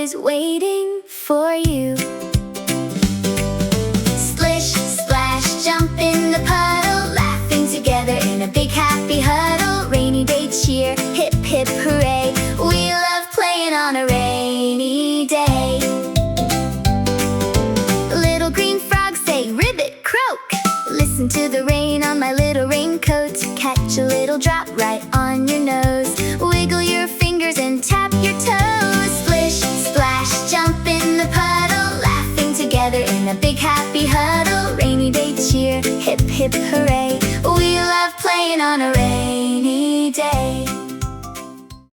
is waiting for you. Splish, splash, jump in the puddle, laughing together in a big happy huddle. Rainy day cheer, hip hip hooray, we love playing on a rainy day. Little green frogs say ribbit croak, listen to the rain on my little raincoat. Catch a little drop right on your nose, wiggle your fingers and tap your toes. Splish, splash, jump in the puddle, laughing together in a big happy huddle. Rainy day cheer, hip hip hooray, we love playing on a rain.